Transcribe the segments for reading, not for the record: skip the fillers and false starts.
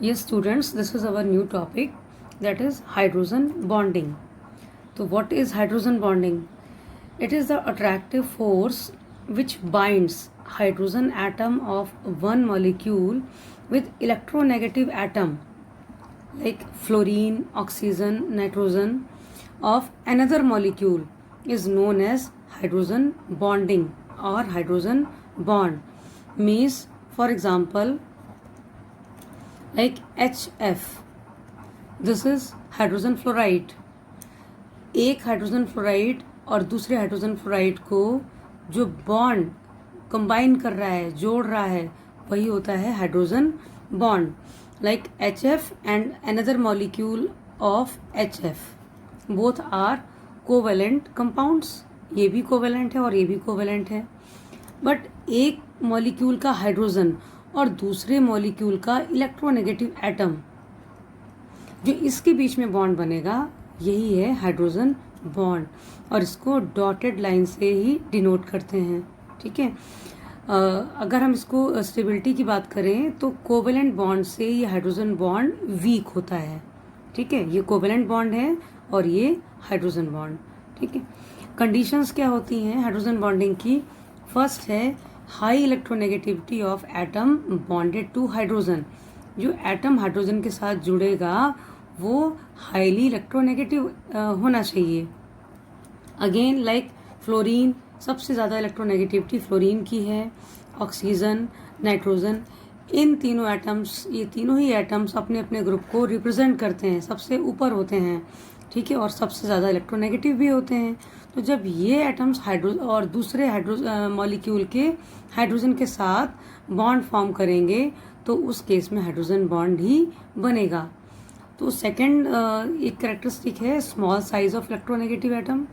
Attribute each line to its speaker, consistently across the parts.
Speaker 1: Yes, students, this is our new topic, that is hydrogen bonding. So, what is hydrogen bonding? It is the attractive force which binds hydrogen atom of one molecule with electronegative atom like fluorine, oxygen, nitrogen of another molecule is known as hydrogen bonding or hydrogen bond. Means, for example, like HF, this is hydrogen fluoride. एक hydrogen fluoride और दूसरे hydrogen fluoride को जो bond combine कर रहा है, जोड़ रहा है, वही होता है hydrogen bond. Like HF and another molecule of HF, both are covalent compounds. ये भी कोवेलेंट है और ये भी कोवेलेंट है. बट एक मॉलिक्यूल का हाइड्रोजन और दूसरे मॉलिक्यूल का इलेक्ट्रोनेगेटिव एटम, जो इसके बीच में बॉन्ड बनेगा, यही है हाइड्रोजन बॉन्ड. और इसको डॉटेड लाइन से ही डिनोट करते हैं. ठीक है. अगर हम इसको स्टेबिलिटी की बात करें तो कोवेलेंट बॉन्ड से ये हाइड्रोजन बॉन्ड वीक होता है. ठीक है. ये कोवेलेंट बॉन्ड है और ये हाइड्रोजन बॉन्ड. ठीक है. कंडीशंस क्या होती हैं हाइड्रोजन बॉन्डिंग की? फर्स्ट है high electronegativity of atom bonded to hydrogen. जो एटम हाइड्रोजन के साथ जुड़ेगा वो हाईली इलेक्ट्रोनेगेटिव होना चाहिए. अगेन लाइक फ्लोरीन, सबसे ज़्यादा इलेक्ट्रोनेगेटिविटी फ्लोरीन की है. ऑक्सीजन, नाइट्रोजन, इन तीनों एटम्स, ये तीनों ही एटम्स अपने अपने ग्रुप को रिप्रेजेंट करते हैं, सबसे ऊपर होते हैं. ठीक है. और सबसे ज़्यादा इलेक्ट्रोनेगेटिव भी होते हैं. तो जब ये एटम्स हाइड्रो और दूसरे मॉलिक्यूल के हाइड्रोजन के साथ बॉन्ड फॉर्म करेंगे तो उस केस में हाइड्रोजन बॉन्ड ही बनेगा. तो सेकंड एक कैरेक्टरिस्टिक है small size of electronegative atom.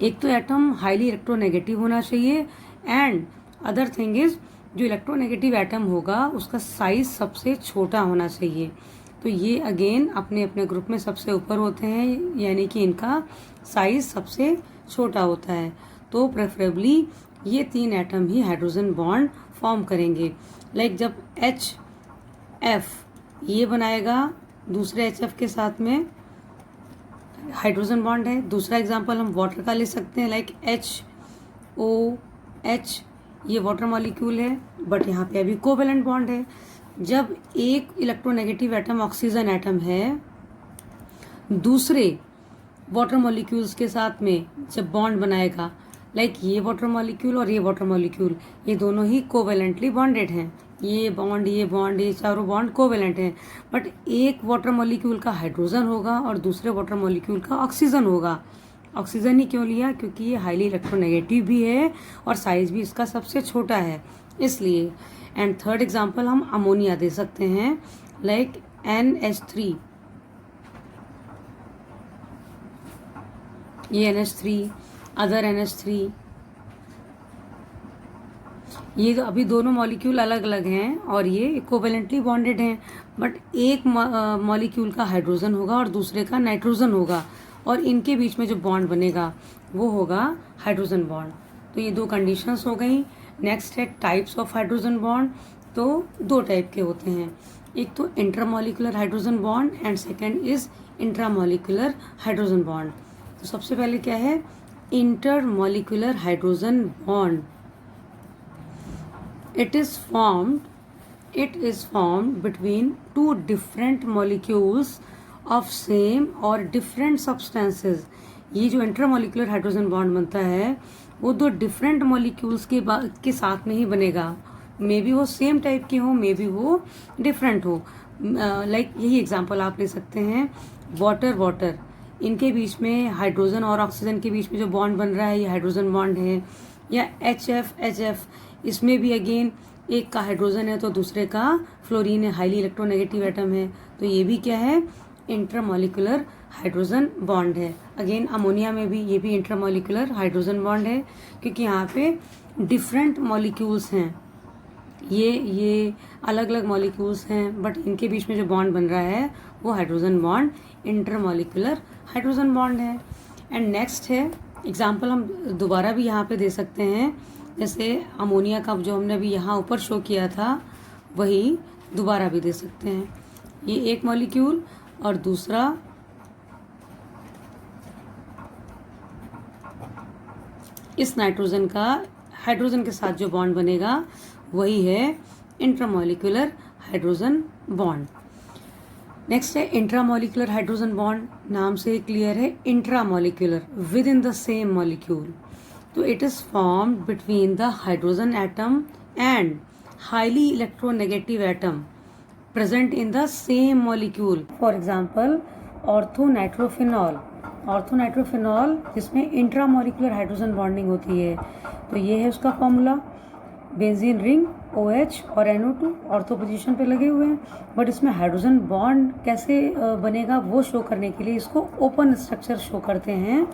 Speaker 1: एक तो एटम हाईली इलेक्ट्रोनेगेटिव होना चाहिए एंड अदर थिंग इज जो इलेक्ट्रोनेगेटिव एटम होगा उसका साइज सबसे छोटा होना चाहिए. तो ये अगेन अपने अपने ग्रुप में सबसे ऊपर होते हैं, यानी कि इनका साइज सबसे छोटा होता है. तो प्रेफरेबली ये तीन एटम ही हाइड्रोजन बॉन्ड फॉर्म करेंगे. लाइक जब HF ये बनाएगा दूसरे HF के साथ में हाइड्रोजन बॉन्ड है. दूसरा एग्जांपल हम वाटर का ले सकते हैं. लाइक HOH, ये वाटर मॉलिक्यूल है बट यहाँ पे अभी कोवेलेंट बॉन्ड है. जब एक इलेक्ट्रोनेगेटिव एटम ऑक्सीजन एटम है दूसरे वाटर मॉलिक्यूल्स के साथ में जब बॉन्ड बनाएगा, लाइक ये वाटर मॉलिक्यूल और ये वाटर मॉलिक्यूल, ये दोनों ही कोवेलेंटली बॉन्डेड हैं. ये बॉन्ड, ये बॉन्ड, ये चारों बॉन्ड कोवेलेंट हैं. बट एक वाटर मॉलिक्यूल का हाइड्रोजन होगा और दूसरे वाटर मॉलिक्यूल का ऑक्सीजन होगा. ऑक्सीजन ही क्यों लिया? क्योंकि ये हाईली इलेक्ट्रोनेगेटिव भी है और साइज भी इसका सबसे छोटा है, इसलिए. एंड थर्ड एग्जांपल हम अमोनिया दे सकते हैं. लाइक NH3, ये NH3, अदर NH3, ये अभी दोनों मॉलिक्यूल अलग अलग हैं और ये कोवेलेंटली बॉन्डेड हैं. बट एक मॉलिक्यूल का हाइड्रोजन होगा और दूसरे का नाइट्रोजन होगा और इनके बीच में जो बॉन्ड बनेगा वो होगा हाइड्रोजन बॉन्ड. तो ये दो कंडीशंस हो गई. नेक्स्ट है टाइप्स ऑफ हाइड्रोजन बॉन्ड. तो दो टाइप के होते हैं. एक तो intermolecular hydrogen bond and second is intramolecular hydrogen bond. तो सबसे पहले क्या है? Intermolecular hydrogen bond. It is formed between two different molecules of same or different substances. ये जो इंटरमॉलिक्यूलर हाइड्रोजन बॉन्ड बनता है वो दो डिफरेंट मॉलिक्यूल्स के साथ में ही बनेगा. मे बी वो सेम टाइप के हो, मे बी वो डिफरेंट हो. लाइक यही एग्जांपल आप ले सकते हैं. वाटर, इनके बीच में हाइड्रोजन और ऑक्सीजन के बीच में जो बॉन्ड बन रहा है ये हाइड्रोजन बॉन्ड है. या HF, इसमें भी अगेन एक का हाइड्रोजन है तो दूसरे का फ्लोरीन है, हाईली इलेक्ट्रोनेगेटिव एटम है. तो ये भी क्या है? इंटरमॉलिक्यूलर हाइड्रोजन बॉन्ड है. अगेन अमोनिया में भी ये भी इंटरमॉलिक्यूलर हाइड्रोजन बॉन्ड है क्योंकि यहाँ पे डिफरेंट मॉलिक्यूल्स हैं. ये अलग अलग मॉलिक्यूल्स हैं बट इनके बीच में जो बॉन्ड बन रहा है वो hydrogen bond intermolecular hydrogen bond है. एंड नेक्स्ट है एग्जाम्पल हम दोबारा भी यहाँ पे दे सकते हैं. जैसे अमोनिया का जो हमने अभी यहाँ ऊपर शो किया था वही, दोबारा भी दे सकते हैं। ये एक मॉलिक्यूल और दूसरा इस नाइट्रोजन का हाइड्रोजन के साथ जो बॉन्ड बनेगा वही है इंट्रामॉलिक्यूलर हाइड्रोजन बॉन्ड। नेक्स्ट है इंट्रामॉलिक्यूलर हाइड्रोजन बॉन्ड, नाम से क्लियर है, intramolecular within the same molecule. तो it is formed between the hydrogen atom and highly electronegative atom present in the same molecule. For example orthonitrophenol, orthonitrophenol जिसमें intramolecular hydrogen bonding होती है। तो ये है उसका फॉर्मूला, बेंजीन रिंग OH और NO2 ortho position पे लगे हुए हैं, बट इसमें हाइड्रोजन बॉन्ड कैसे बनेगा वो शो करने के लिए इसको ओपन स्ट्रक्चर शो करते हैं।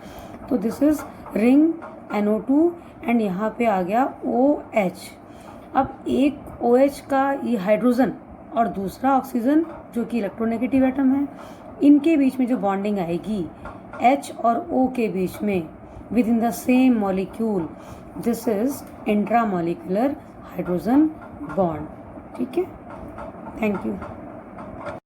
Speaker 1: तो this is ring NO2 and यहाँ पे आ गया OH। अब एक OH का ये हाइड्रोजन और दूसरा ऑक्सीजन जो कि इलेक्ट्रोनेगेटिव एटम है, इनके बीच में जो बॉन्डिंग आएगी H और O के बीच में with in the same molecule, this is intramolecular hydrogen bond. ठीक है, थैंक यू।